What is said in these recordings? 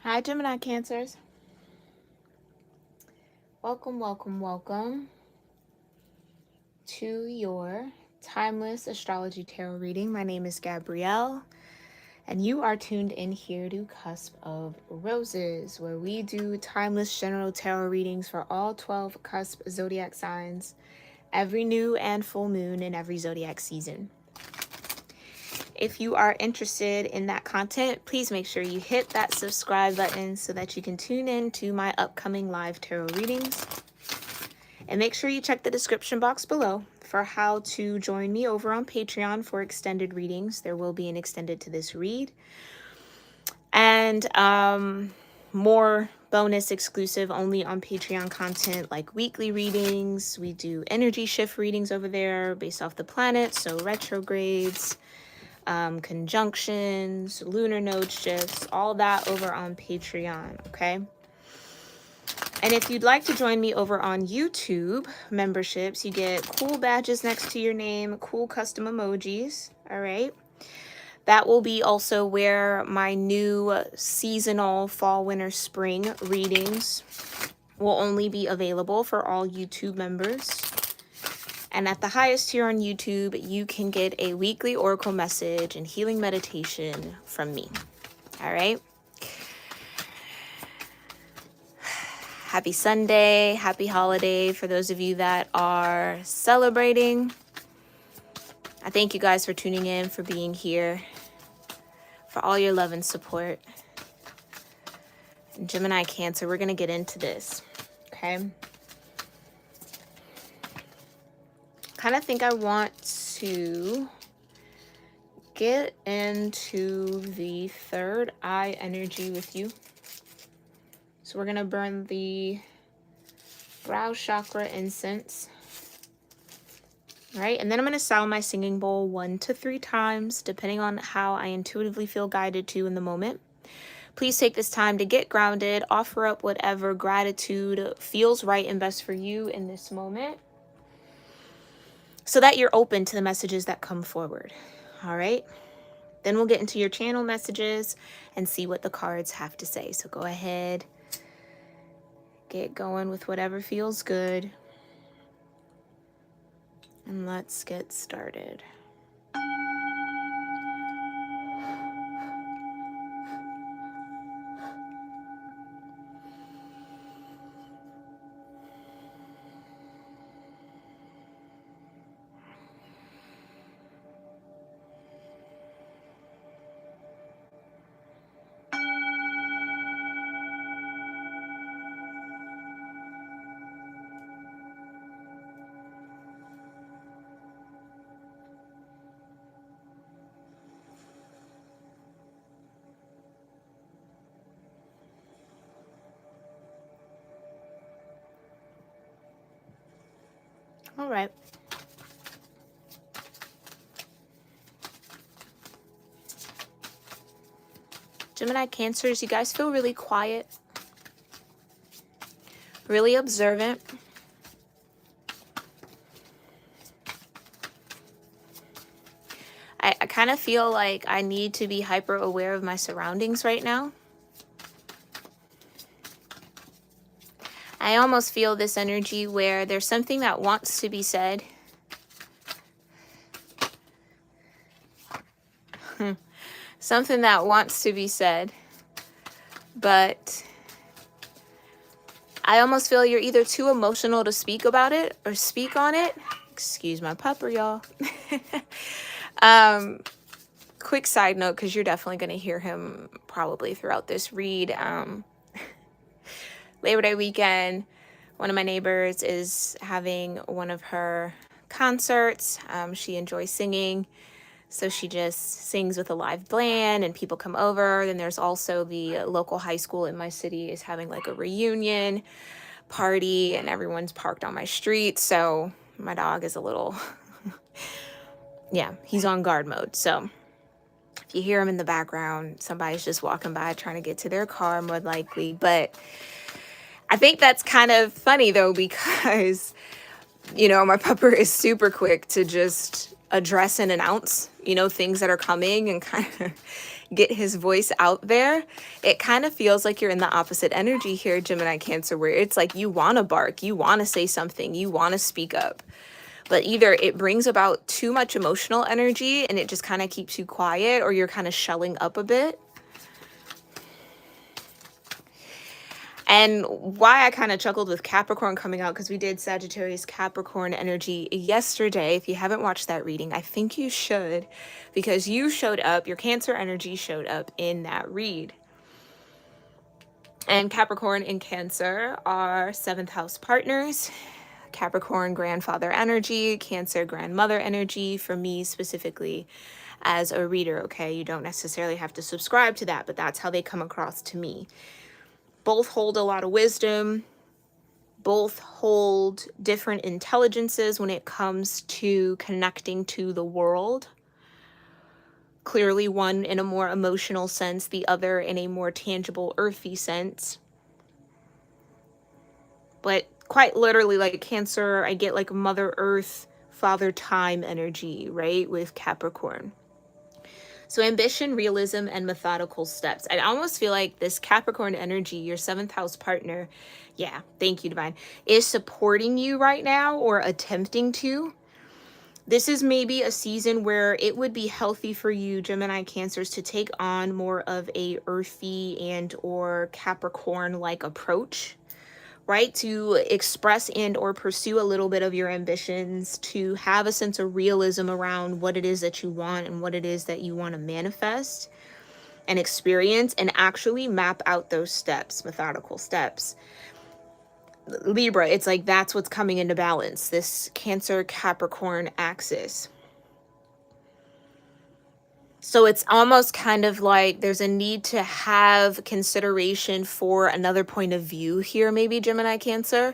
Hi, Gemini-cancers. Welcome to your timeless astrology tarot reading. My name is Gabrielle, and you are tuned in here to Cusp of Roses, where we do timeless general tarot readings for all 12 cusp zodiac signs every new and full moon in every zodiac season. If you are interested in that content, please make sure you hit that subscribe button so that you can tune in to my upcoming live tarot readings. And make sure you check the description box below for how to join me over on Patreon for extended readings. There will be an extended to this read. And more bonus exclusive only on Patreon content like weekly readings. We do energy shift readings over there based off the planets, so retrogrades, conjunctions, lunar node shifts, all that over on Patreon, okay? And if you'd like to join me over on YouTube memberships, you get cool badges next to your name, cool custom emojis, all right? That will be also where my new seasonal fall, winter, spring readings will only be available for all YouTube members. And at the highest tier on YouTube, you can get a weekly oracle message and healing meditation from me. All right. Happy Sunday, happy holiday for those of you that are celebrating. I thank you guys for tuning in, for being here, for all your love and support. Gemini Cancer, we're going to get into this, okay? Kind of think I want to get into the third eye energy with you. So we're going to burn the brow chakra incense. All right, and then I'm going to sound my singing bowl 1 to 3 times, depending on how I intuitively feel guided to in the moment. Please take this time to get grounded, offer up whatever gratitude feels right and best for you in this moment, so that you're open to the messages that come forward. All right, then we'll get into your channel messages and see what the cards have to say. So go ahead, get going with whatever feels good, and let's get started. All right. Gemini Cancers, you guys feel really quiet, really observant. I kind of feel like I need to be hyper aware of my surroundings right now. I almost feel this energy where there's something that wants to be said. Something that wants to be said, but I almost feel you're either too emotional to speak about it or speak on it. Excuse my pupper, y'all. Quick side note, because you're definitely going to hear him probably throughout this read. Labor Day weekend, one of my neighbors is having one of her concerts. She enjoys singing, so she just sings with a live band and people come over. Then there's also the local high school in my city is having like a reunion party, and everyone's parked on my street, so my dog is a little yeah, he's on guard mode. So if you hear him in the background, somebody's just walking by trying to get to their car, more likely. But I think that's kind of funny though, because, you know, my pupper is super quick to just address and announce, you know, things that are coming and kind of get his voice out there. It kind of feels like you're in the opposite energy here, Gemini Cancer, where it's like you want to bark, you want to say something, you want to speak up. But either it brings about too much emotional energy and it just kind of keeps you quiet, or you're kind of shelling up a bit. And why I kind of chuckled with Capricorn coming out, because we did Sagittarius Capricorn energy yesterday. If you haven't watched that reading, I think you should, because you showed up, your Cancer energy showed up in that read. And Capricorn and Cancer are 7th house partners. Capricorn grandfather energy, Cancer grandmother energy, for me specifically as a reader, okay? You don't necessarily have to subscribe to that, but that's how they come across to me. Both hold a lot of wisdom. Both hold different intelligences when it comes to connecting to the world. Clearly one in a more emotional sense, the other in a more tangible, earthy sense. But quite literally, like Cancer, I get like Mother Earth, Father Time energy, right, with Capricorn. So ambition, realism, and methodical steps. I almost feel like this Capricorn energy, your 7th house partner, yeah, thank you, Divine, is supporting you right now, or attempting to. This is maybe a season where it would be healthy for you, Gemini Cancers, to take on more of a earthy and or Capricorn-like approach, right? To express and or pursue a little bit of your ambitions, to have a sense of realism around what it is that you want and what it is that you want to manifest and experience, and actually map out those steps, methodical steps. Libra, it's like that's what's coming into balance, this Cancer Capricorn axis. So it's almost kind of like there's a need to have consideration for another point of view here, maybe, Gemini Cancer.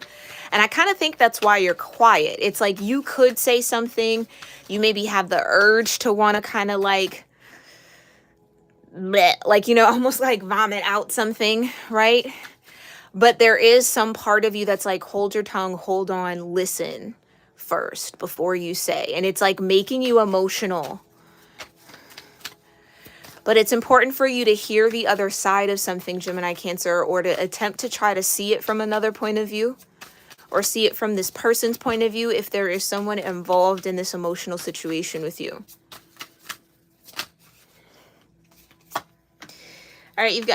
And I kind of think that's why you're quiet. It's like you could say something, you maybe have the urge to want to kind of like, bleh, like, you know, almost like vomit out something, right? But there is some part of you that's like, hold your tongue, hold on, listen first before you say. And it's like making you emotional. But it's important for you to hear the other side of something, Gemini Cancer, or to attempt to try to see it from another point of view, or see it from this person's point of view if there is someone involved in this emotional situation with you. All right, you've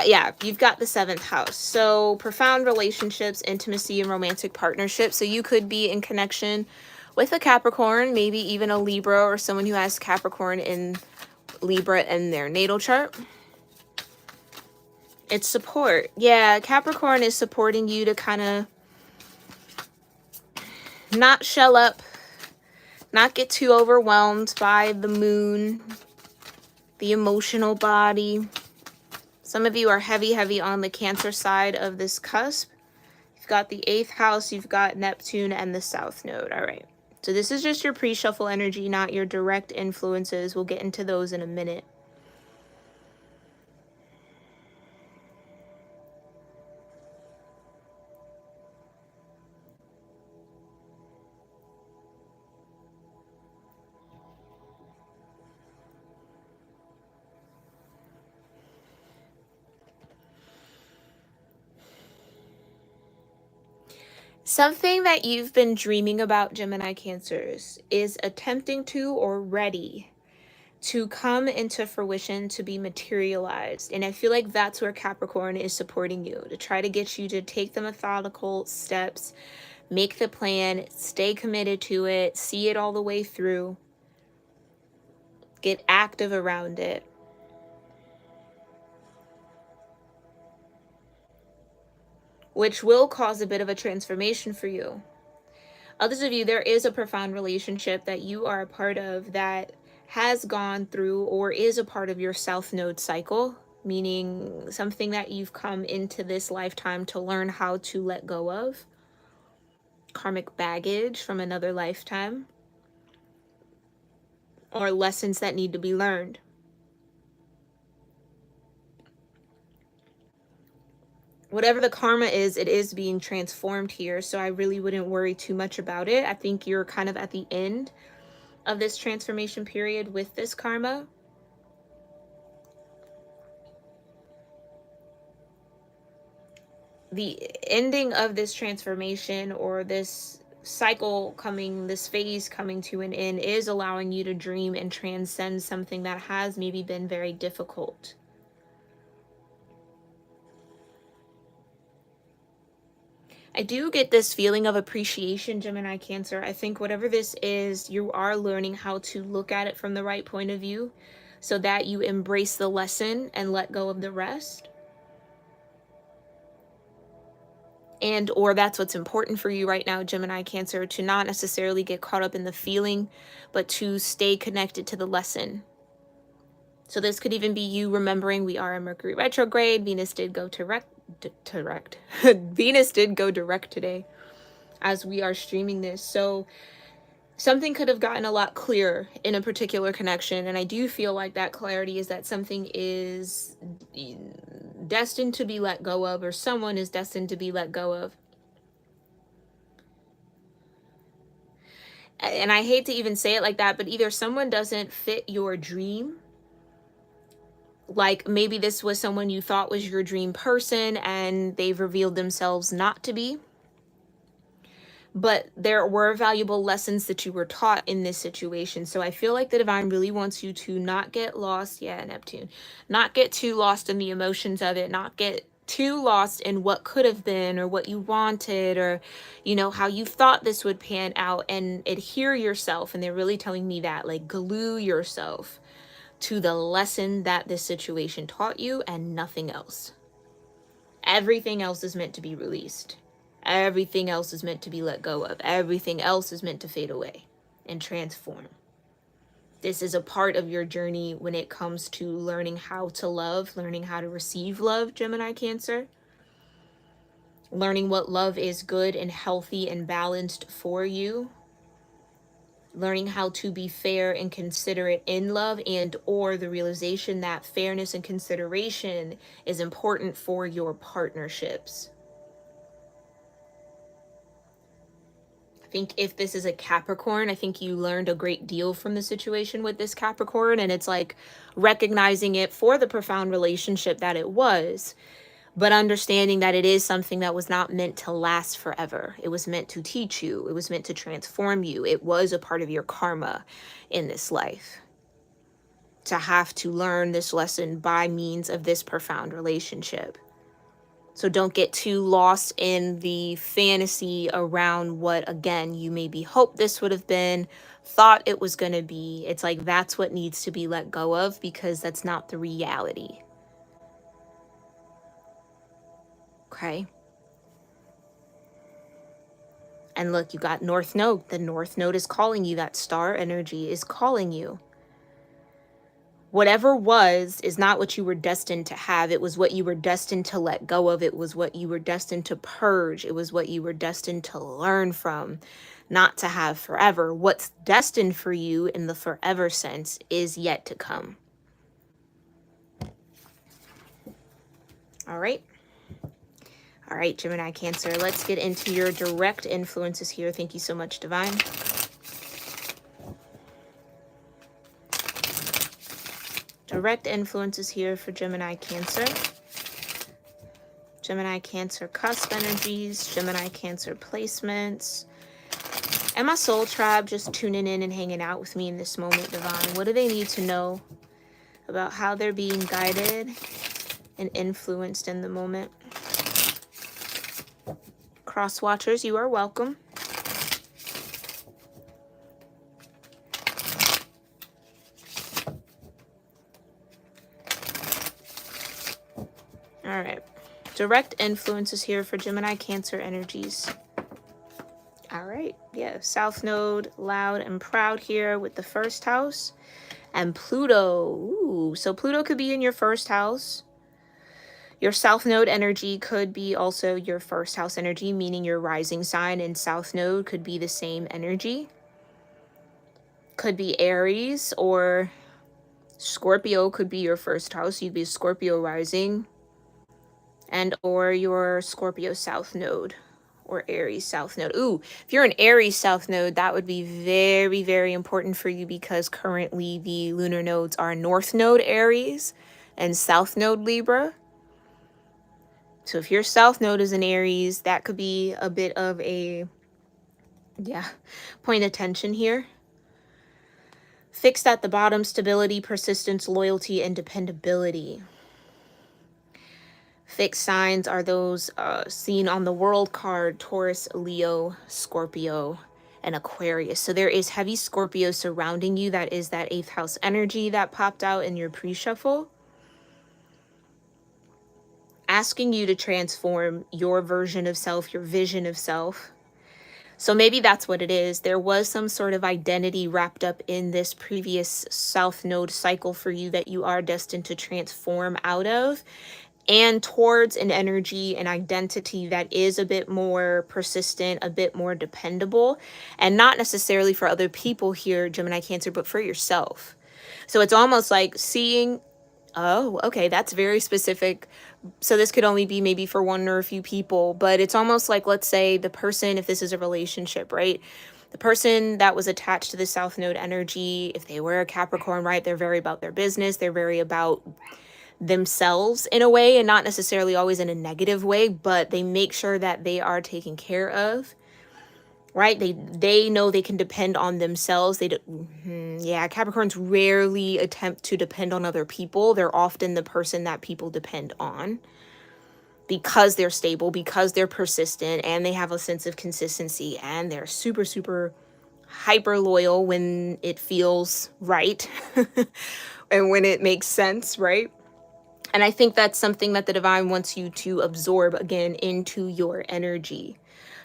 got the 7th house. So profound relationships, intimacy, and romantic partnerships. So you could be in connection with a Capricorn, maybe even a Libra, or someone who has Capricorn in Libra in their natal chart. It's support. Yeah, Capricorn is supporting you to kind of not shell up, not get too overwhelmed by the moon, the emotional body. Some of you are heavy on the Cancer side of this cusp. You've got the 8th house, you've got Neptune and the South Node. All right. So this is just your pre-shuffle energy, not your direct influences. We'll get into those in a minute. Something that you've been dreaming about, Gemini Cancers, is attempting to or ready to come into fruition, to be materialized. And I feel like that's where Capricorn is supporting you, to try to get you to take the methodical steps, make the plan, stay committed to it, see it all the way through, get active around it. Which will cause a bit of a transformation for you. Others of you, there is a profound relationship that you are a part of that has gone through or is a part of your South Node cycle, meaning something that you've come into this lifetime to learn how to let go of. Karmic baggage from another lifetime, or lessons that need to be learned. Whatever the karma is, it is being transformed here. So I really wouldn't worry too much about it. I think you're kind of at the end of this transformation period with this karma. The ending of this transformation, or this cycle coming, this phase coming to an end, is allowing you to dream and transcend something that has maybe been very difficult. I do get this feeling of appreciation, Gemini Cancer. I think whatever this is, you are learning how to look at it from the right point of view so that you embrace the lesson and let go of the rest. And or that's what's important for you right now, Gemini Cancer, to not necessarily get caught up in the feeling, but to stay connected to the lesson. So this could even be you remembering we are in Mercury retrograde. Venus did go direct. Venus did go direct today as we are streaming this. So something could have gotten a lot clearer in a particular connection. And I do feel like that clarity is that something is destined to be let go of, or someone is destined to be let go of. And I hate to even say it like that, but either someone doesn't fit your dream, like maybe this was someone you thought was your dream person and they've revealed themselves not to be, but there were valuable lessons that you were taught in this situation. So I feel like the divine really wants you to not get lost, Neptune, not get too lost in the emotions of it, not get too lost in what could have been or what you wanted, or how you thought this would pan out, and adhere yourself. And they're really telling me that, like, glue yourself to the lesson that this situation taught you and nothing else. Everything else is meant to be released. Everything else is meant to be let go of. Everything else is meant to fade away and transform. This is a part of your journey when it comes to learning how to love, learning how to receive love, Gemini Cancer. Learning what love is good and healthy and balanced for you. Learning how to be fair and considerate in love, and or the realization that fairness and consideration is important for your partnerships. I think if this is a Capricorn, I think you learned a great deal from the situation with this Capricorn, and it's like recognizing it for the profound relationship that it was, but understanding that it is something that was not meant to last forever. It was meant to teach you. It was meant to transform you. It was a part of your karma in this life, to have to learn this lesson by means of this profound relationship. So don't get too lost in the fantasy around what, again, you maybe hoped this would have been, thought it was going to be. It's like that's what needs to be let go of, because that's not the reality. Okay? And look, you got North Node. The North Node is calling you. That star energy is calling you. Whatever was is not what you were destined to have. It was what you were destined to let go of. It was what you were destined to purge. It was what you were destined to learn from, not to have forever. What's destined for you in the forever sense is yet to come. All right. All right, Gemini Cancer, let's get into your direct influences here. Thank you so much, Divine. Direct influences here for Gemini Cancer. Gemini Cancer cusp energies, Gemini Cancer placements. And my soul tribe just tuning in and hanging out with me in this moment, Divine. What do they need to know about how they're being guided and influenced in the moment? Cross watchers, you are welcome. All right. Direct influences here for Gemini Cancer energies. All right. Yeah. South Node, loud and proud here with the first house. And Pluto. Ooh. So Pluto could be in your first house. Your South Node energy could be also your first house energy, meaning your rising sign and South Node could be the same energy. Could be Aries, or Scorpio could be your first house. You'd be Scorpio rising, and or your Scorpio South Node or Aries south node. Ooh, if you're an Aries south node, that would be very, very important for you because currently the lunar nodes are north node Aries and south node Libra. So if your south node is in Aries, that could be a bit of a, point of tension here. Fixed at the bottom, stability, persistence, loyalty, and dependability. Fixed signs are those seen on the world card: Taurus, Leo, Scorpio, and Aquarius. So there is heavy Scorpio surrounding you. That is that 8th house energy that popped out in your pre-shuffle, asking you to transform your version of self, your vision of self. So maybe that's what it is. There was some sort of identity wrapped up in this previous south node cycle for you that you are destined to transform out of, and towards an energy, an identity that is a bit more persistent, a bit more dependable, and not necessarily for other people here, Gemini Cancer, but for yourself. So it's almost like seeing, oh, okay, that's very specific. So this could only be maybe for one or a few people, but it's almost like, let's say the person, if this is a relationship, right? The person that was attached to the South Node energy, if they were a Capricorn, right, they're very about their business. They're very about themselves in a way, and not necessarily always in a negative way, but they make sure that they are taken care of, right? They know they can depend on themselves. Capricorns rarely attempt to depend on other people. They're often the person that people depend on because they're stable, because they're persistent, and they have a sense of consistency, and they're super, super hyper loyal when it feels right and when it makes sense, right? And I think that's something that the divine wants you to absorb again into your energy,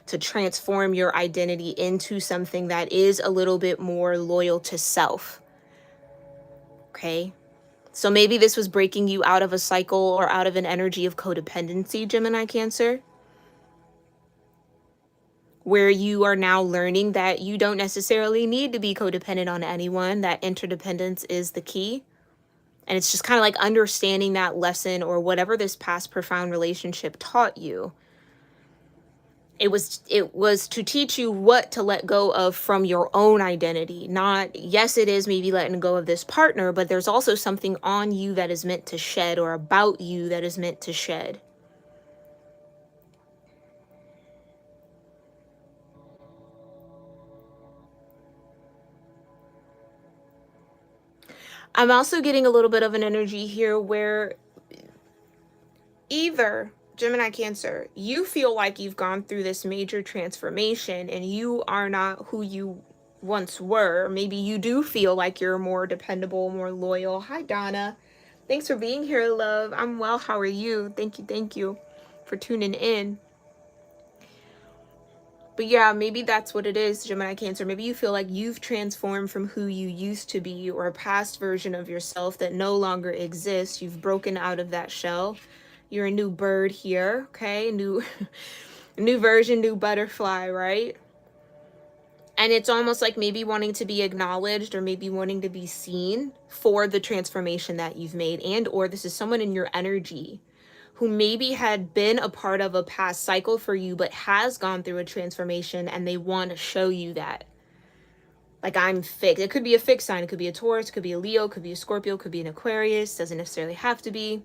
to transform your identity into something that is a little bit more loyal to self. Okay? So maybe this was breaking you out of a cycle or out of an energy of codependency, Gemini Cancer, where you are now learning that you don't necessarily need to be codependent on anyone, that interdependence is the key. And it's just kind of like understanding that lesson, or whatever this past profound relationship taught you. It was to teach you what to let go of from your own identity. Not, yes, it is maybe letting go of this partner, but there's also something on you that is meant to shed, or about you that is meant to shed. I'm also getting a little bit of an energy here where either, Gemini Cancer, you feel like you've gone through this major transformation and you are not who you once were. Maybe you do feel like you're more dependable, more loyal. Hi, Donna. Thanks for being here, love. I'm well. How are you? Thank you for tuning in. But yeah, maybe that's what it is, Gemini Cancer. Maybe you feel like you've transformed from who you used to be, or a past version of yourself that no longer exists. You've broken out of that shell. You're a new bird here, okay? New version, new butterfly, right? And it's almost like maybe wanting to be acknowledged, or maybe wanting to be seen for the transformation that you've made. And or this is someone in your energy who maybe had been a part of a past cycle for you, but has gone through a transformation, and they want to show you that. Like, I'm fixed. It could be a fixed sign. It could be a Taurus, it could be a Leo, it could be a Scorpio, it could be an Aquarius. Doesn't necessarily have to be.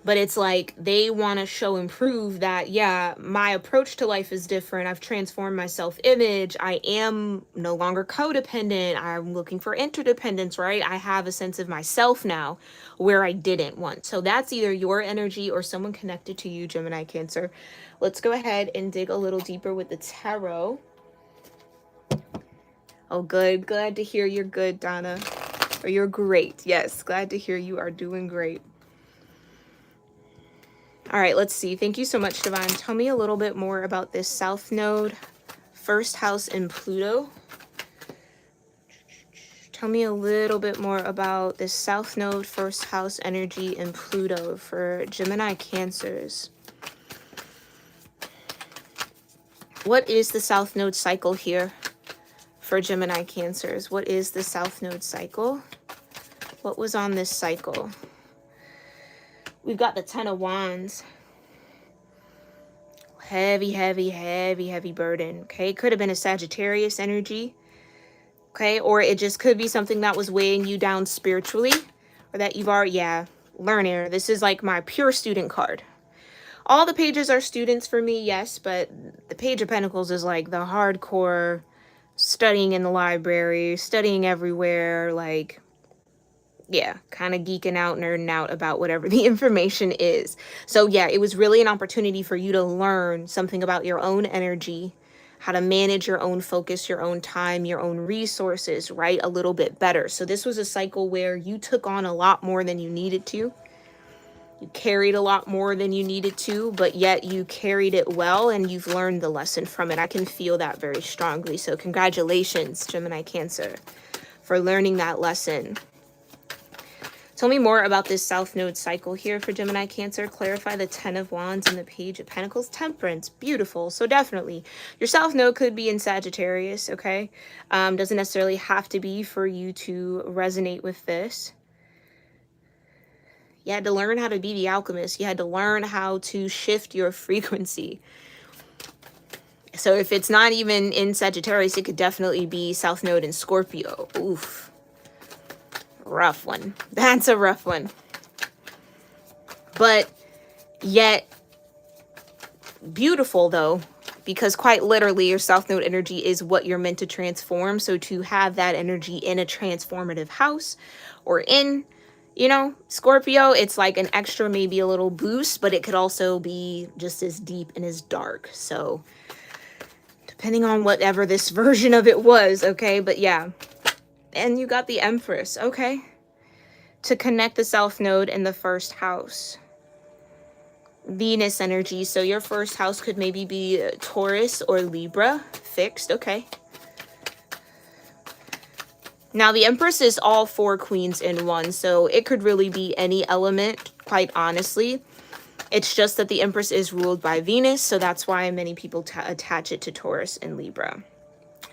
But it's like they want to show and prove that, yeah, my approach to life is different. I've transformed my self-image. I am no longer codependent. I'm looking for interdependence, right? I have a sense of myself now where I didn't once. So that's either your energy or someone connected to you, Gemini Cancer. Let's go ahead and dig a little deeper with the tarot. Oh, good. Glad to hear you're good, Donna. Or you're great. Yes, glad to hear you are doing great. All right, let's see. Thank you so much, Divine. Tell me a little bit more about this South Node, first house in Pluto. Tell me a little bit more about this South Node, first house energy in Pluto for Gemini Cancers. What is the South Node cycle here for Gemini Cancers? What is the South Node cycle? What was on this cycle? We've got the Ten of Wands. Heavy, heavy, heavy, heavy burden. Okay, could have been a Sagittarius energy. Okay, or it just could be something that was weighing you down spiritually, or that you've already, yeah, learner. This is like my pure student card. All the pages are students for me, yes, but the Page of Pentacles is like the hardcore studying in the library, studying everywhere, like, yeah, kind of geeking out, nerding out about whatever the information is. So yeah, it was really an opportunity for you to learn something about your own energy, how to manage your own focus, your own time, your own resources, right? A little bit better. So this was a cycle where you took on a lot more than you needed to. You carried a lot more than you needed to, but yet you carried it well and you've learned the lesson from it. I can feel that very strongly. So congratulations, Gemini Cancer, for learning that lesson. Tell me more about this South Node cycle here for Gemini Cancer. Clarify the Ten of Wands and the Page of Pentacles. Temperance. Beautiful. So definitely your South Node could be in Sagittarius, okay? Doesn't necessarily have to be for you to resonate with this. You had to learn how to be the alchemist. You had to learn how to shift your frequency. So if it's not even in Sagittarius, it could definitely be South Node in Scorpio. Oof. Rough one. That's a rough one. But yet beautiful though, because quite literally your South Node energy is what you're meant to transform. So to have that energy in a transformative house or in, you know, Scorpio, it's like an extra, maybe a little boost, but it could also be just as deep and as dark. So depending on whatever this version of it was, okay? But yeah. And you got the Empress, okay? To connect the South Node in the first house. Venus energy. So your first house could maybe be Taurus or Libra. Fixed, okay. Now the Empress is all four queens in one. So it could really be any element, quite honestly. It's just that the Empress is ruled by Venus. So that's why many people attach it to Taurus and Libra.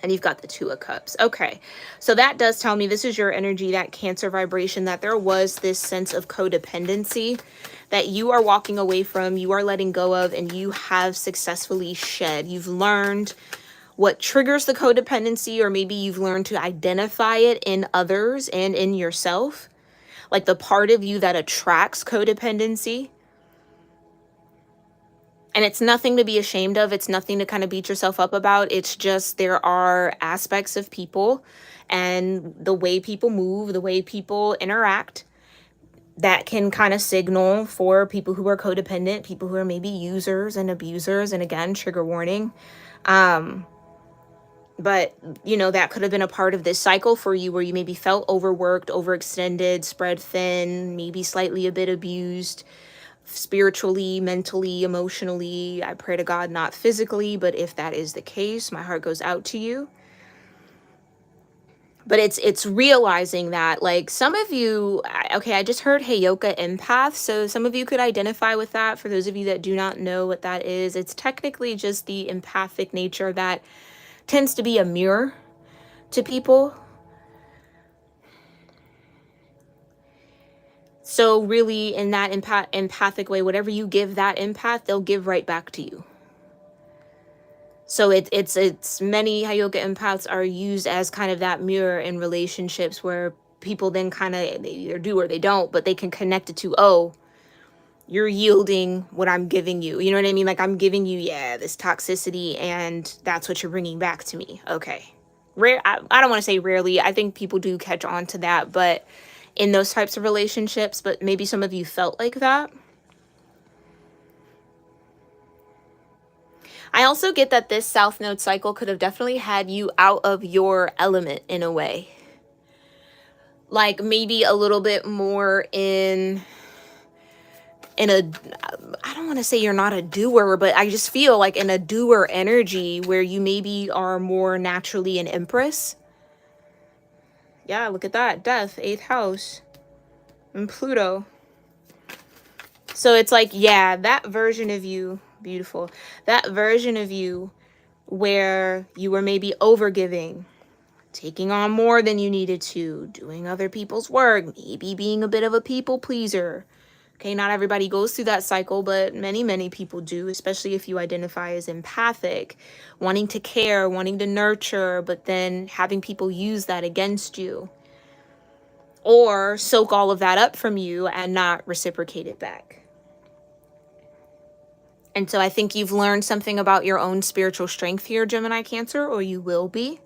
And you've got the Two of Cups. Okay, so that does tell me this is your energy, that Cancer vibration, that there was this sense of codependency that you are walking away from, you are letting go of, and you have successfully shed. You've learned what triggers the codependency, or maybe you've learned to identify it in others and in yourself, like the part of you that attracts codependency. And it's nothing to be ashamed of. It's nothing to kind of beat yourself up about. It's just there are aspects of people and the way people move, the way people interact that can kind of signal for people who are codependent, people who are maybe users and abusers. And again, trigger warning. But, you know, that could have been a part of this cycle for you where you maybe felt overworked, overextended, spread thin, maybe slightly a bit abused. Spiritually, mentally, emotionally. I pray to God not physically, but if that is the case, my heart goes out to you. But it's realizing that, like, some of you, okay, I just heard Heyoka empath, so some of you could identify with that. For those of you that do not know what that is, it's technically just the empathic nature that tends to be a mirror to people. So really, in that empathic way, whatever you give that empath, they'll give right back to you. So it's many Heyoka empaths are used as kind of that mirror in relationships where people then kind of, they either do or they don't, but they can connect it to, oh, you're yielding what I'm giving you. You know what I mean? Like, I'm giving you, yeah, this toxicity, and that's what you're bringing back to me. Okay. I don't want to say rarely. I think people do catch on to that, but in those types of relationships, but maybe some of you felt like that. I also get that this South Node cycle could have definitely had you out of your element in a way. Like maybe a little bit more in a, I don't want to say you're not a doer, but I just feel like in a doer energy where you maybe are more naturally an empress. Yeah, look at that. Death, 8th house. And Pluto. So it's like, yeah, that version of you, beautiful. That version of you where you were maybe overgiving, taking on more than you needed to, doing other people's work, maybe being a bit of a people pleaser. Okay, not everybody goes through that cycle, but many people do, especially if you identify as empathic, wanting to care, wanting to nurture, but then having people use that against you or soak all of that up from you and not reciprocate it back. And so I think you've learned something about your own spiritual strength here, Gemini Cancer, or you will be.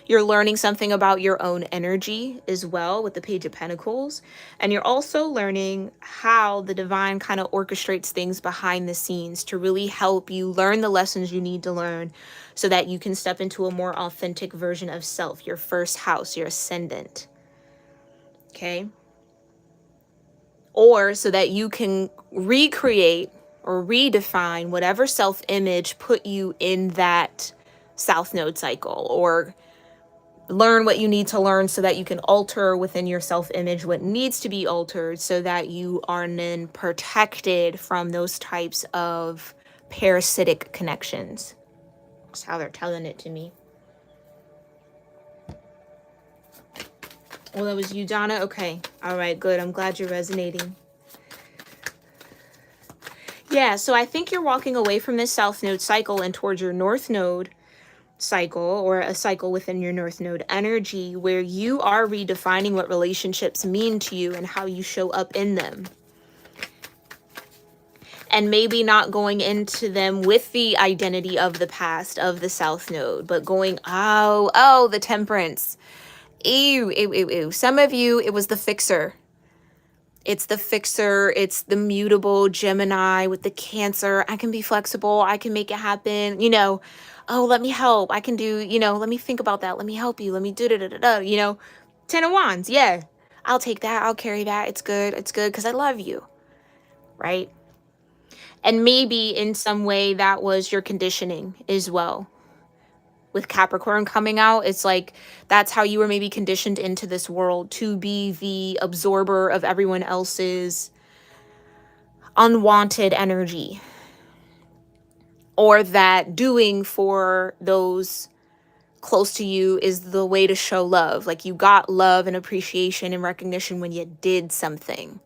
You're learning something about your own energy as well with the Page of Pentacles. And you're also learning how the divine kind of orchestrates things behind the scenes to really help you learn the lessons you need to learn so that you can step into a more authentic version of self, your first house, your ascendant. Okay? Or so that you can recreate or redefine whatever self-image put you in that South Node cycle, or learn what you need to learn so that you can alter within your self-image what needs to be altered so that you are then protected from those types of parasitic connections. That's how they're telling it to me. Well, that was you, Donna? Okay. All right, good. I'm glad you're resonating. Yeah, so I think you're walking away from this South Node cycle and towards your North Node cycle, or a cycle within your North Node energy, where you are redefining what relationships mean to you and how you show up in them. And maybe not going into them with the identity of the past of the South Node, but going, oh, the Temperance. Ew, ew, ew, ew. Some of you, it was the fixer. It's the fixer. It's the mutable Gemini with the Cancer. I can be flexible. I can make it happen. You know, oh, let me help. I can do, you know, let me think about that. Let me help you. Let me do da-da-da-da. You know, 10 of Wands. Yeah, I'll take that. I'll carry that. It's good. It's good because I love you. Right? And maybe in some way that was your conditioning as well. With Capricorn coming out, it's like that's how you were maybe conditioned into this world, to be the absorber of everyone else's unwanted energy, or that doing for those close to you is the way to show love. Like you got love and appreciation and recognition when you did something,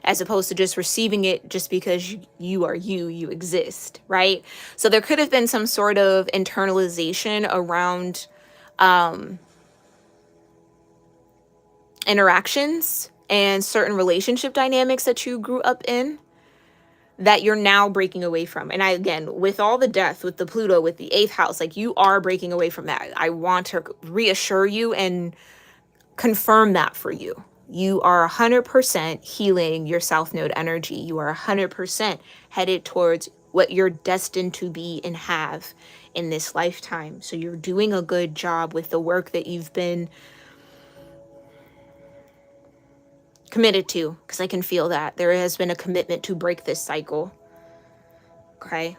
as opposed to just receiving it just because you are you exist, right? So there could have been some sort of internalization around interactions and certain relationship dynamics that you grew up in that you're now breaking away from. And I, again, with all the death, with the Pluto, with the 8th house, like you are breaking away from that. I want to reassure you and confirm that for you. You are 100% healing your South Node energy. You are 100% headed towards what you're destined to be and have in this lifetime. So you're doing a good job with the work that you've been committed to, because I can feel that. There has been a commitment to break this cycle. Okay?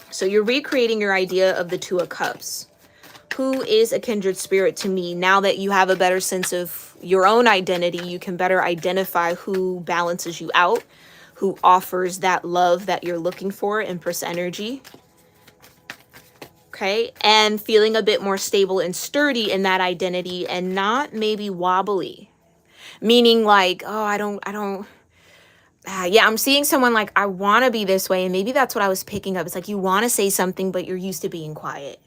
So you're recreating your idea of the Two of Cups. Who is a kindred spirit to me? Now that you have a better sense of your own identity, you can better identify who balances you out, who offers that love that you're looking for, Empress energy. Okay? And feeling a bit more stable and sturdy in that identity and not maybe wobbly. Meaning like, oh, yeah, I'm seeing someone like, I want to be this way. And maybe that's what I was picking up. It's like you want to say something, but you're used to being quiet.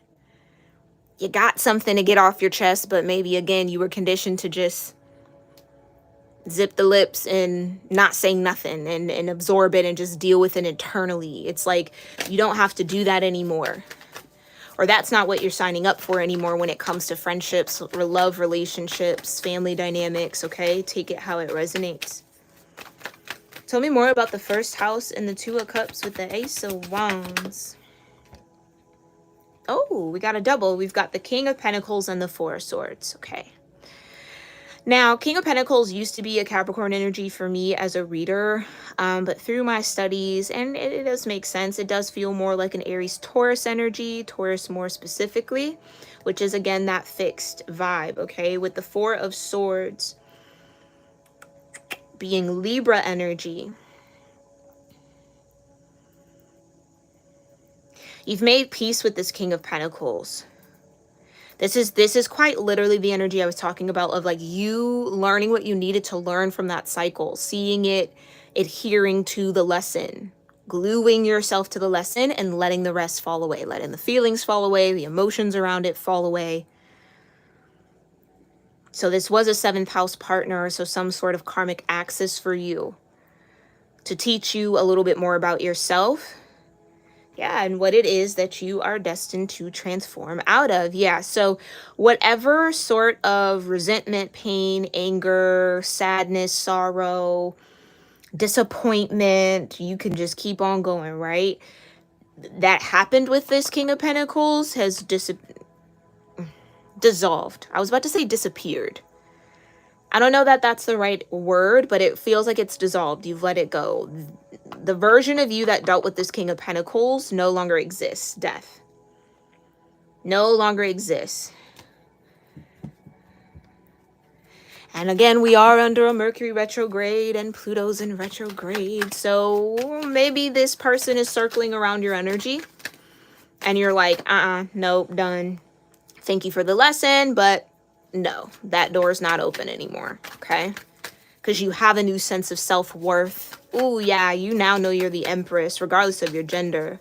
You got something to get off your chest, but maybe, again, you were conditioned to just zip the lips and not say nothing and absorb it and just deal with it internally. It's like you don't have to do that anymore. Or that's not what you're signing up for anymore when it comes to friendships or love relationships, family dynamics, okay? Take it how it resonates. Tell me more about the first house and the Two of Cups with the Ace of Wands. Oh, we got a double. We've got the King of Pentacles and the Four of Swords. Okay. Now, King of Pentacles used to be a Capricorn energy for me as a reader, but through my studies, and it does make sense, it does feel more like an Aries Taurus energy, Taurus more specifically, which is, again, that fixed vibe, okay? With the Four of Swords being Libra energy. You've made peace with this King of Pentacles. This is quite literally the energy I was talking about, of like you learning what you needed to learn from that cycle, seeing it adhering to the lesson, gluing yourself to the lesson and letting the rest fall away, letting the feelings fall away, the emotions around it fall away. So this was a 7th house partner, so some sort of karmic axis for you to teach you a little bit more about yourself. Yeah, and what it is that you are destined to transform out of. Yeah, so whatever sort of resentment, pain, anger, sadness, sorrow, disappointment, you can just keep on going, right? That happened with this King of Pentacles has dissolved. I was about to say disappeared. I don't know that that's the right word, but it feels like it's dissolved. You've let it go. The version of you that dealt with this King of Pentacles no longer exists. Death. No longer exists. And again, we are under a Mercury retrograde and Pluto's in retrograde. So maybe this person is circling around your energy and you're like, nope, done. Thank you for the lesson, but no, that door is not open anymore, okay? Because you have a new sense of self-worth. Ooh, yeah, you now know you're the empress, regardless of your gender.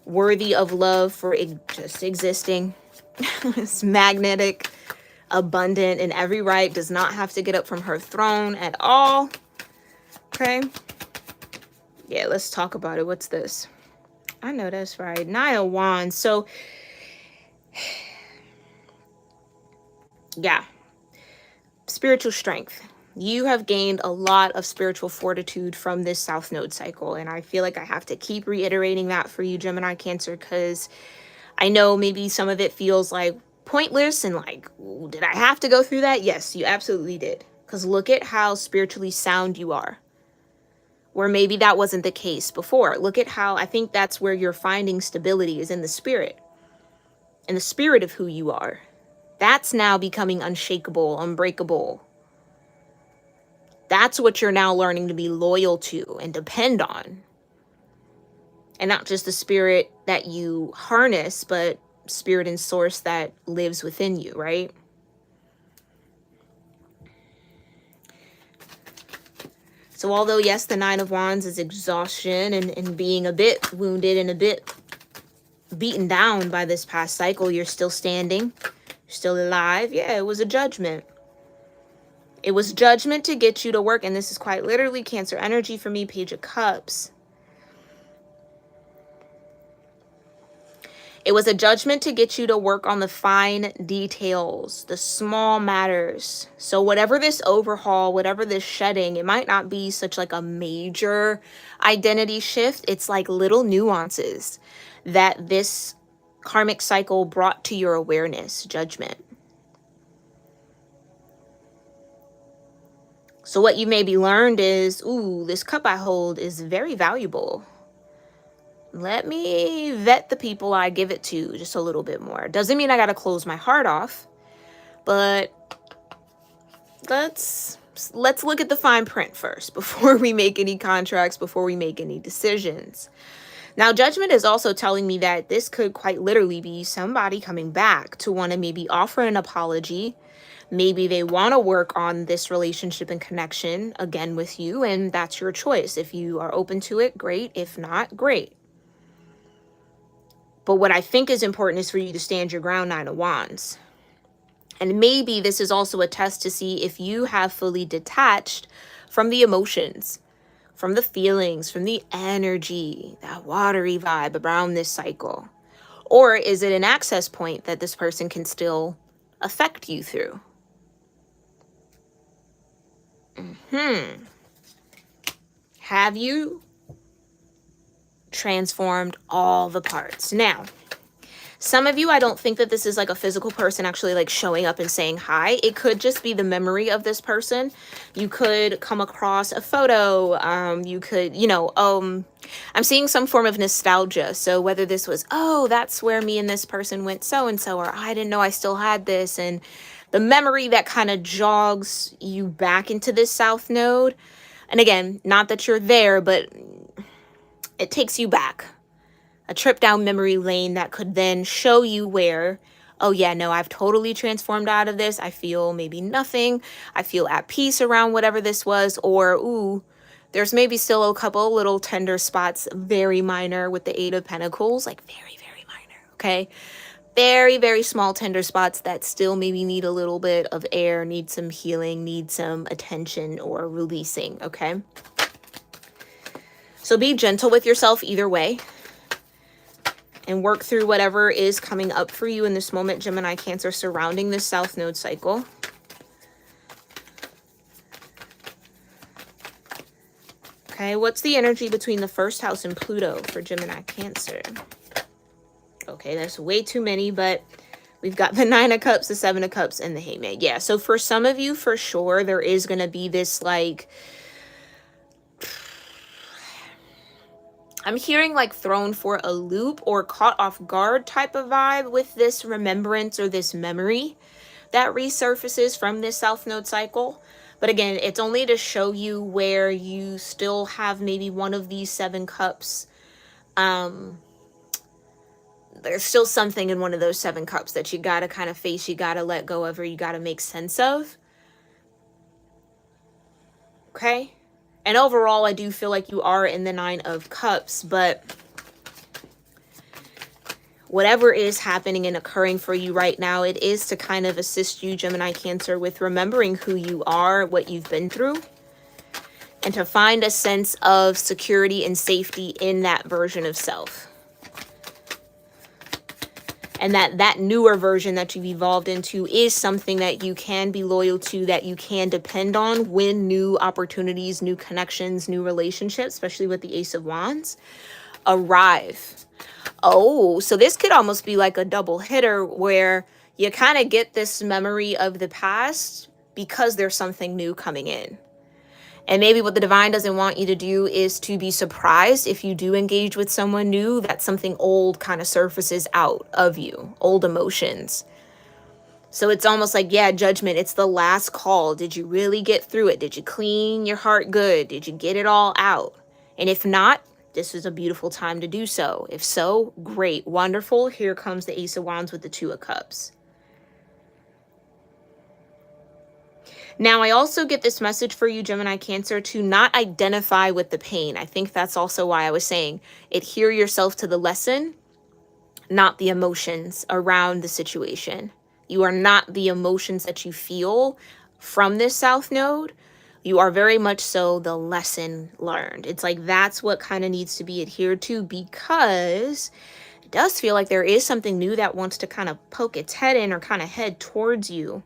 Worthy of love for just existing. It's magnetic, abundant in every right, does not have to get up from her throne at all, okay? Yeah, let's talk about it. What's this? I know that's right. 9 of Wands. So, yeah, spiritual strength. You have gained a lot of spiritual fortitude from this South Node cycle. And I feel like I have to keep reiterating that for you, Gemini, Cancer, because I know maybe some of it feels like pointless and like, did I have to go through that? Yes, you absolutely did. Because look at how spiritually sound you are. Where maybe that wasn't the case before. Look at how, I think that's where you're finding stability, is in the spirit. In the spirit of who you are. That's now becoming unshakable, unbreakable. That's what you're now learning to be loyal to and depend on. And not just the spirit that you harness, but spirit and source that lives within you, right? So although, yes, the 9 of Wands is exhaustion and being a bit wounded and a bit beaten down by this past cycle, you're still standing, you're still alive. Yeah, it was a judgment. It was judgment to get you to work. And this is quite literally Cancer energy for me, Page of Cups. It was a judgment to get you to work on the fine details, the small matters. So whatever this overhaul, whatever this shedding, it might not be such like a major identity shift. It's like little nuances that this karmic cycle brought to your awareness, judgment. So what you maybe learned is, ooh, this cup I hold is very valuable. Let me vet the people I give it to just a little bit more. Doesn't mean I got to close my heart off, but let's look at the fine print first before we make any contracts, before we make any decisions. Now, judgment is also telling me that this could quite literally be somebody coming back to want to maybe offer an apology. Maybe they want to work on this relationship and connection again with you, and that's your choice. If you are open to it, great. If not, great. But what I think is important is for you to stand your ground, 9 of Wands. And maybe this is also a test to see if you have fully detached from the emotions, from the feelings, from the energy, that watery vibe around this cycle. Or is it an access point that this person can still affect you through? Have you transformed all the parts? Now, some of you, I don't think that this is like a physical person actually like showing up and saying hi. It could just be the memory of this person. You could come across a photo. You could, I'm seeing some form of nostalgia. So whether this was, oh, that's where me and this person went so-and-so, or I didn't know I still had this. And the memory that kind of jogs you back into this South Node. And again, not that you're there, but it takes you back. A trip down memory lane that could then show you where, oh yeah, no, I've totally transformed out of this. I feel maybe nothing. I feel at peace around whatever this was. Or, ooh, There's maybe still a couple little tender spots, very minor with the Eight of Pentacles, like very, very minor, okay? Very, very small tender spots that still maybe need a little bit of air, need some healing, need some attention or releasing, okay? So be gentle with yourself either way and work through whatever is coming up for you in this moment, Gemini, Cancer, surrounding this South Node cycle. Okay, what's the energy between the first house and Pluto for Gemini, Cancer? Okay, that's way too many, but we've got the Nine of Cups, the Seven of Cups, and the Hangman. Yeah, so for some of you, for sure, there is going to be this, like, I'm hearing like thrown for a loop or caught off guard type of vibe with this remembrance or this memory that resurfaces from this South Node cycle. But again, it's only to show you where you still have maybe one of these Seven Cups. There's still something in one of those Seven Cups that you got to kind of face, you got to let go of, or you got to make sense of. Okay? And overall, I do feel like you are in the Nine of Cups, but whatever is happening and occurring for you right now, it is to kind of assist you, Gemini, Cancer, with remembering who you are, what you've been through, and to find a sense of security and safety in that version of self. And that newer version that you've evolved into is something that you can be loyal to, that you can depend on when new opportunities, new connections, new relationships, especially with the Ace of Wands, arrive. Oh, so this could almost be like a double hitter where you kind of get this memory of the past because there's something new coming in. And maybe what the divine doesn't want you to do is to be surprised if you do engage with someone new, that something old kind of surfaces out of you, old emotions. So it's almost like, yeah, judgment. It's the last call. Did you really get through it? Did you clean your heart good? Did you get it all out? And if not, this is a beautiful time to do so. If so, great, wonderful. Here comes the Ace of Wands with the Two of Cups. Now, I also get this message for you, Gemini, Cancer, to not identify with the pain. I think that's also why I was saying adhere yourself to the lesson, not the emotions around the situation. You are not the emotions that you feel from this South Node. You are very much so the lesson learned. It's like that's what kind of needs to be adhered to, because it does feel like there is something new that wants to kind of poke its head in or kind of head towards you.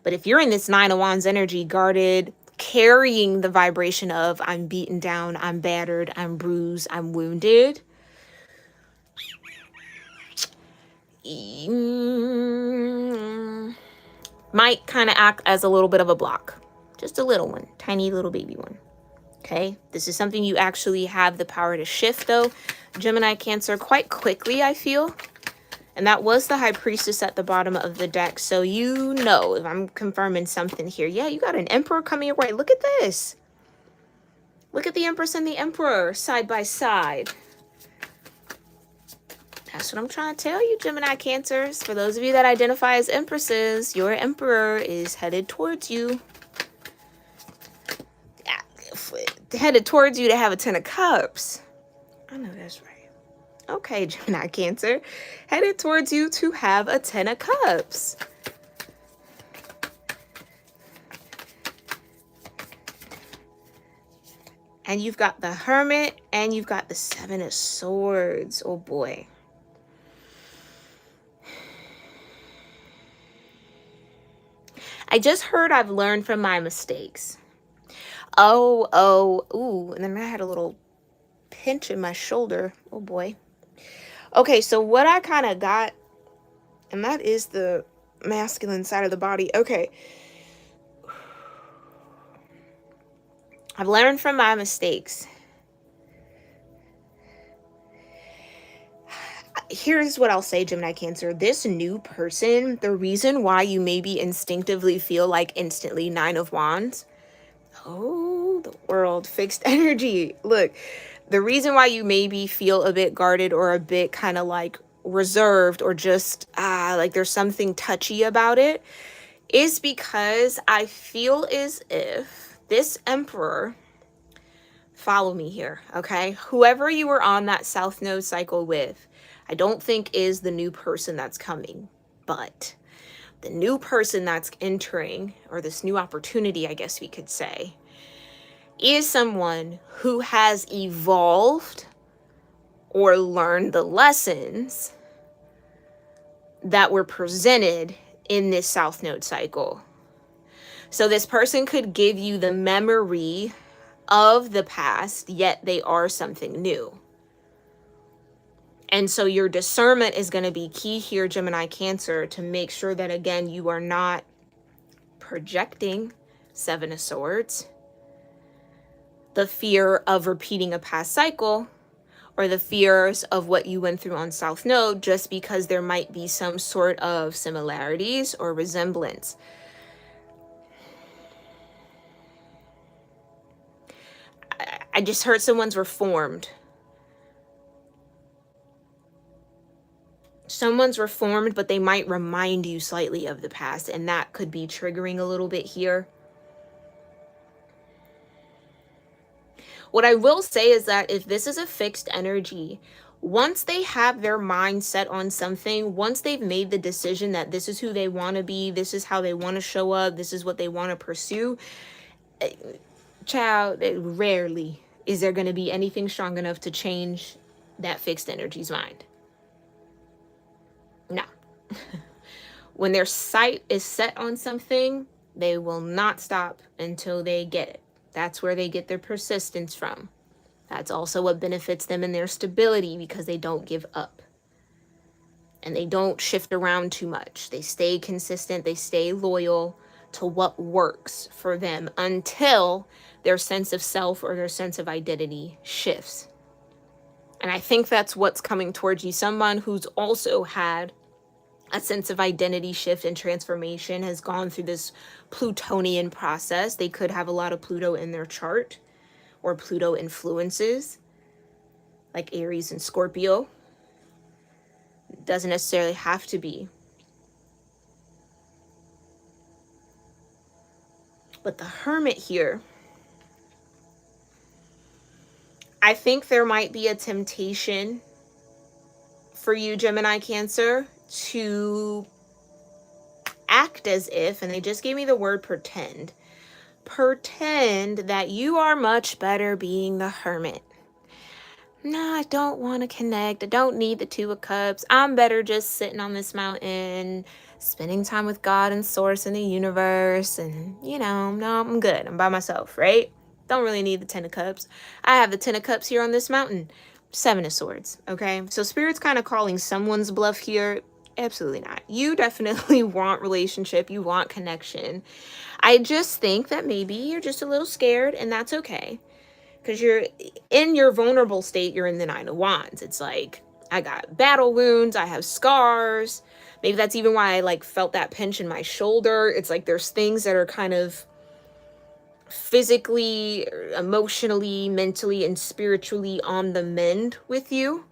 But if you're in this Nine of Wands energy, guarded, carrying the vibration of I'm beaten down, I'm battered, I'm bruised, I'm wounded, might kind of act as a little bit of a block. Just a little one, tiny little baby one. Okay, this is something you actually have the power to shift, though, Gemini, Cancer, quite quickly, I feel. And that was the High Priestess at the bottom of the deck. So you know, if I'm confirming something here. Yeah, you got an Emperor coming your way. Look at this. Look at the Empress and the Emperor side by side. That's what I'm trying to tell you, Gemini, Cancers. For those of you that identify as Empresses, your Emperor is headed towards you. Headed towards you to have a Ten of Cups. I know that's right. Okay, Gemini, Cancer, headed towards you to have a Ten of Cups. And you've got the Hermit and you've got the Seven of Swords. Oh boy. I just heard I've learned from my mistakes. Ooh, and then I had a little pinch in my shoulder. Oh boy. Okay, so what I kind of got, and that is the masculine side of the body. Okay. I've learned from my mistakes. Here's what I'll say, Gemini, Cancer. This new person, the reason why you maybe instinctively feel like instantly Nine of Wands. Oh, the world, fixed energy. Look. The reason why you maybe feel a bit guarded or a bit kind of like reserved or just like there's something touchy about it is because I feel as if this Emperor follow me here, okay? Whoever you were on that South Node cycle with, I don't think is the new person that's coming, but the new person that's entering, or this new opportunity, I guess we could say, is someone who has evolved or learned the lessons that were presented in this South Node cycle. So this person could give you the memory of the past, yet they are something new. And so your discernment is going to be key here, Gemini-Cancer, to make sure that, again, you are not projecting Seven of Swords, the fear of repeating a past cycle, or the fears of what you went through on South Node, just because there might be some sort of similarities or resemblance. I just heard someone's reformed. Someone's reformed, but they might remind you slightly of the past, and that could be triggering a little bit here. What I will say is that if this is a fixed energy, once they have their mind set on something, once they've made the decision that this is who they want to be, this is how they want to show up, this is what they want to pursue, child, rarely is there going to be anything strong enough to change that fixed energy's mind. No. When their sight is set on something, they will not stop until they get it. That's where they get their persistence from. That's also what benefits them in their stability, because they don't give up. And they don't shift around too much. They stay consistent. They stay loyal to what works for them until their sense of self or their sense of identity shifts. And I think that's what's coming towards you. Someone who's also had a sense of identity shift and transformation, has gone through this Plutonian process. They could have a lot of Pluto in their chart, or Pluto influences, like Aries and Scorpio. It doesn't necessarily have to be. But the Hermit here, I think there might be a temptation for you, Gemini-Cancer, to act as if, and they just gave me the word pretend that you are much better being the Hermit. No, I don't want to connect. I don't need the Two of Cups. I'm better just sitting on this mountain, spending time with God and Source and the universe, and no, I'm good. I'm by myself, right? Don't really need the Ten of Cups. I have the Ten of Cups here on this mountain. Seven of Swords, okay? So Spirit's kind of calling someone's bluff here. Absolutely not. You definitely want relationship. You want connection. I just think that maybe you're just a little scared, and that's okay. Because you're in your vulnerable state. You're in the Nine of Wands. It's like, I got battle wounds. I have scars. Maybe that's even why I felt that pinch in my shoulder. It's like there's things that are kind of physically, emotionally, mentally, and spiritually on the mend with you.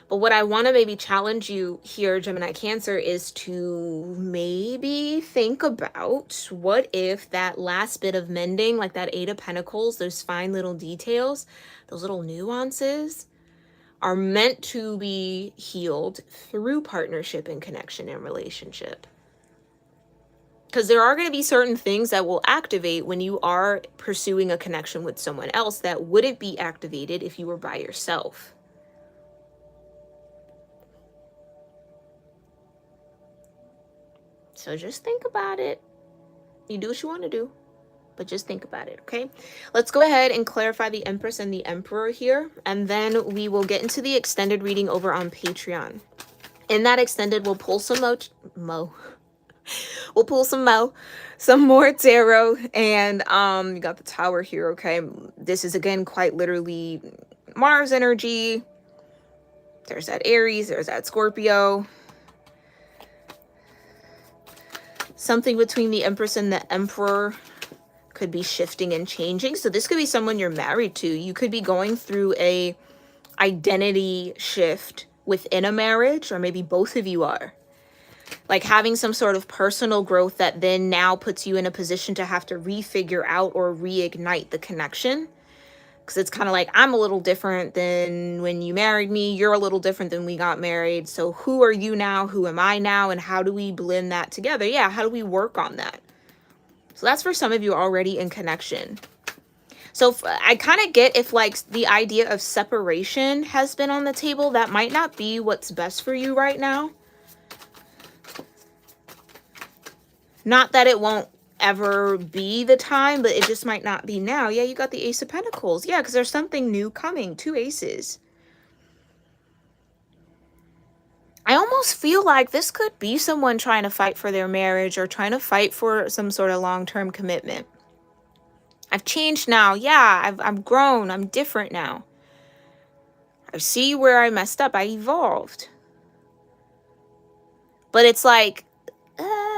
But what I want to maybe challenge you here, Gemini-Cancer, is to maybe think about, what if that last bit of mending, like that Eight of Pentacles, those fine little details, those little nuances, are meant to be healed through partnership and connection and relationship. Because there are going to be certain things that will activate when you are pursuing a connection with someone else that wouldn't be activated if you were by yourself. So just think about it. You do what you want to do, but just think about it, okay? Let's go ahead and clarify the Empress and the Emperor here, and then we will get into the extended reading over on Patreon. In that extended, we'll pull some we'll pull some more tarot, and you got the Tower here, okay? This is, again, quite literally Mars energy. There's that Aries, there's that Scorpio. Something between the Empress and the Emperor could be shifting and changing. So this could be someone you're married to. You could be going through a identity shift within a marriage, or maybe both of you are. like having some sort of personal growth that then now puts you in a position to have to refigure out or reignite the connection. Because it's kind of like, I'm a little different than when you married me. You're a little different than we got married. So who are you now? Who am I now? And how do we blend that together? Yeah, how do we work on that? So that's for some of you already in connection. So I kind of get if like the idea of separation has been on the table, that might not be what's best for you right now. Not that it won't ever be the time, but it just might not be now. Yeah, you got the Ace of Pentacles. Yeah, because there's something new coming. 2 aces. I almost feel like this could be someone trying to fight for their marriage or trying to fight for some sort of long-term commitment. I've changed now. Yeah, I've grown. I'm different now. I see where I messed up. I evolved. But it's like,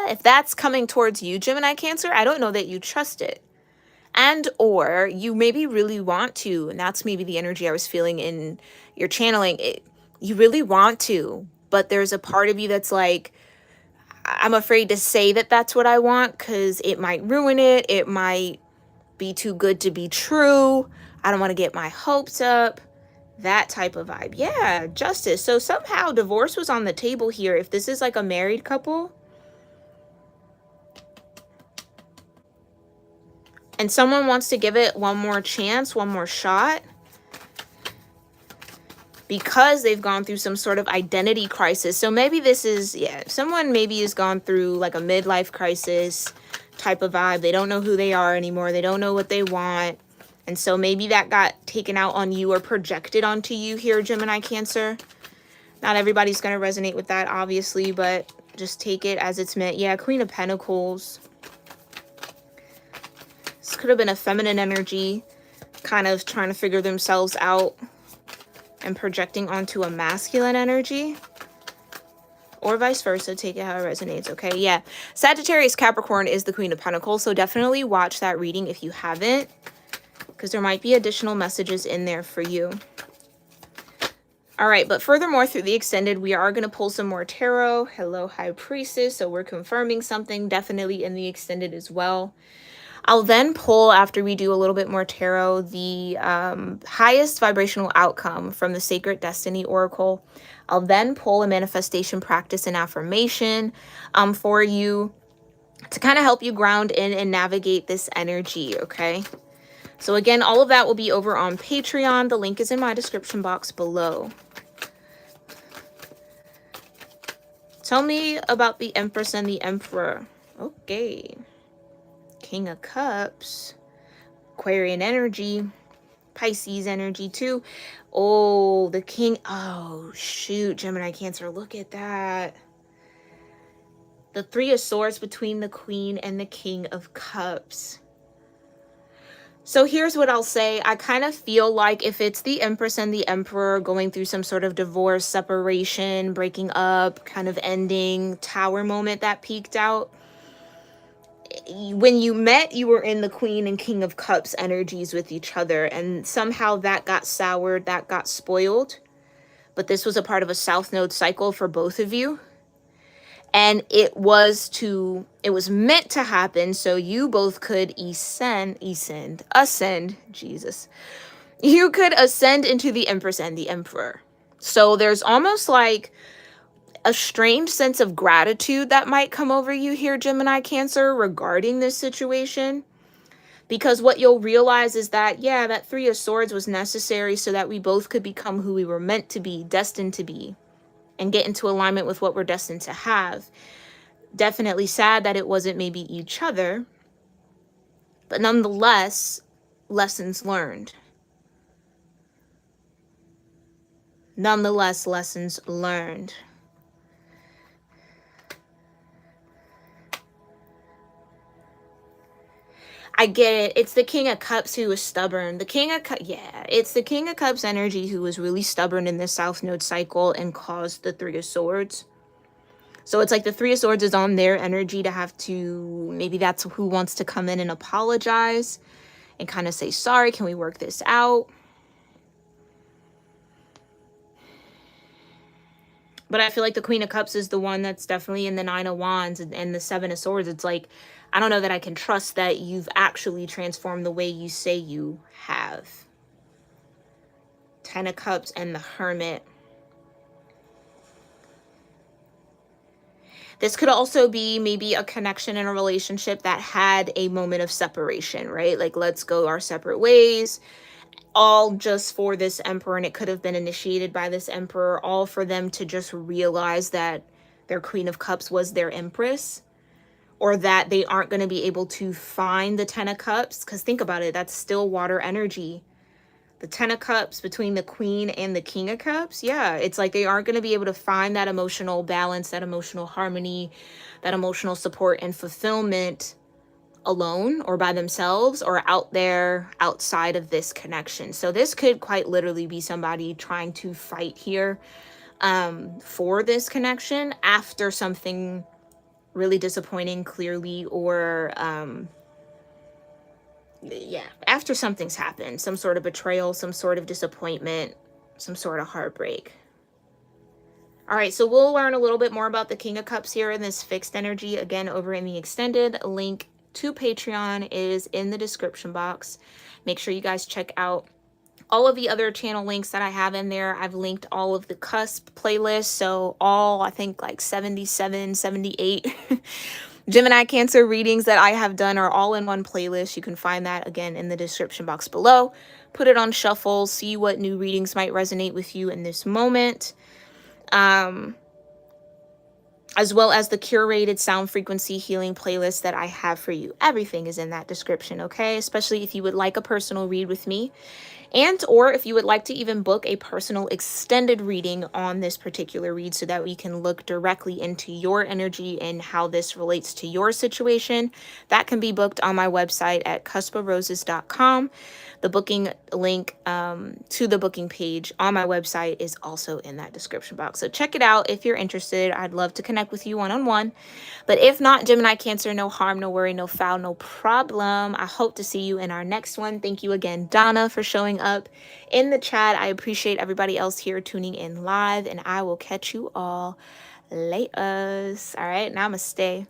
if that's coming towards you, Gemini Cancer, I don't know that you trust it. And or you maybe really want to, and that's maybe the energy I was feeling in your channeling. You really want to, but there's a part of you that's like, I'm afraid to say that that's what I want because it might ruin it. It might be too good to be true. I don't want to get my hopes up. That type of vibe. Yeah, justice. So somehow divorce was on the table here. If this is like a married couple, and someone wants to give it one more chance, one more shot, because they've gone through some sort of identity crisis. So maybe this is, yeah, someone maybe has gone through like a midlife crisis type of vibe. They don't know who they are anymore. They don't know what they want. And so maybe that got taken out on you or projected onto you here, Gemini Cancer. Not everybody's going to resonate with that, obviously, but just take it as it's meant. Yeah, Queen of Pentacles. This could have been a feminine energy kind of trying to figure themselves out and projecting onto a masculine energy. Or vice versa. Take it how it resonates, okay? Yeah. Sagittarius Capricorn is the Queen of Pentacles, so definitely watch that reading if you haven't, because there might be additional messages in there for you. All right, but furthermore, through the extended, we are going to pull some more tarot. Hello, High Priestess. So we're confirming something definitely in the extended as well. I'll then pull, after we do a little bit more tarot, the highest vibrational outcome from the Sacred Destiny Oracle. I'll then pull a manifestation practice and affirmation for you to kind of help you ground in and navigate this energy, okay? So again, all of that will be over on Patreon. The link is in my description box below. Tell me about the Empress and the Emperor. Okay. King of Cups, Aquarian energy, Pisces energy too. Oh, the King. Oh, shoot, Gemini Cancer. Look at that. The Three of Swords between the Queen and the King of Cups. So here's what I'll say. I kind of feel like if it's the Empress and the Emperor going through some sort of divorce, separation, breaking up, kind of ending, Tower moment that peaked out, when you met, you were in the Queen and King of Cups energies with each other, and somehow that got soured, that got spoiled. But this was a part of a South Node cycle for both of you. And it was meant to happen so you both could ascend, Jesus. You could ascend into the Empress and the Emperor. So there's almost like a strange sense of gratitude that might come over you here, Gemini Cancer, regarding this situation. Because what you'll realize is that, yeah, that Three of Swords was necessary so that we both could become who we were meant to be, destined to be, and get into alignment with what we're destined to have. Definitely sad that it wasn't maybe each other, but nonetheless, lessons learned. Nonetheless, lessons learned. I get it. It's the King of Cups who was stubborn. The King of Cups, yeah, it's the King of Cups energy who was really stubborn in the South Node cycle and caused the Three of Swords. So it's like the Three of Swords is on their energy to have to, maybe that's who wants to come in and apologize and kind of say, sorry, can we work this out? But I feel like the Queen of Cups is the one that's definitely in the Nine of Wands and the Seven of Swords. It's like, I don't know that I can trust that you've actually transformed the way you say you have. Ten of Cups and the Hermit. This could also be maybe a connection in a relationship that had a moment of separation, right? Like, let's go our separate ways, all just for this emperor. And it could have been initiated by this emperor, all for them to just realize that their Queen of Cups was their empress, or that they aren't going to be able to find the Ten of Cups. Because think about it, that's still water energy. The Ten of Cups between the Queen and the King of Cups, yeah, it's like they aren't going to be able to find that emotional balance, that emotional harmony, that emotional support and fulfillment alone or by themselves or out there outside of this connection. So this could quite literally be somebody trying to fight here for this connection after something really disappointing, clearly, or yeah, after something's happened, some sort of betrayal, some sort of disappointment, some sort of heartbreak. All right, so we'll learn a little bit more about the King of Cups here in this fixed energy again over in the extended. Link to Patreon is in the description box. Make sure you guys check out all of the other channel links that I have in there. I've linked all of the cusp playlists, so all, I think, like 77, 78 Gemini-Cancer readings that I have done are all in one playlist. You can find that again in the description box below. Put it on shuffle, see what new readings might resonate with you in this moment. As well as the curated sound frequency healing playlist that I have for you. Everything is in that description, okay? Especially if you would like a personal read with me, and or if you would like to even book a personal extended reading on this particular read so that we can look directly into your energy and how this relates to your situation. That can be booked on my website at cuspofroses.com. The booking link to the booking page on my website is also in that description box. So check it out if you're interested. I'd love to connect with you one-on-one. But if not, Gemini Cancer, no harm, no worry, no foul, no problem. I hope to see you in our next one. Thank you again, Donna, for showing up in the chat. I appreciate everybody else here tuning in live, and I will catch you all later. All right, namaste.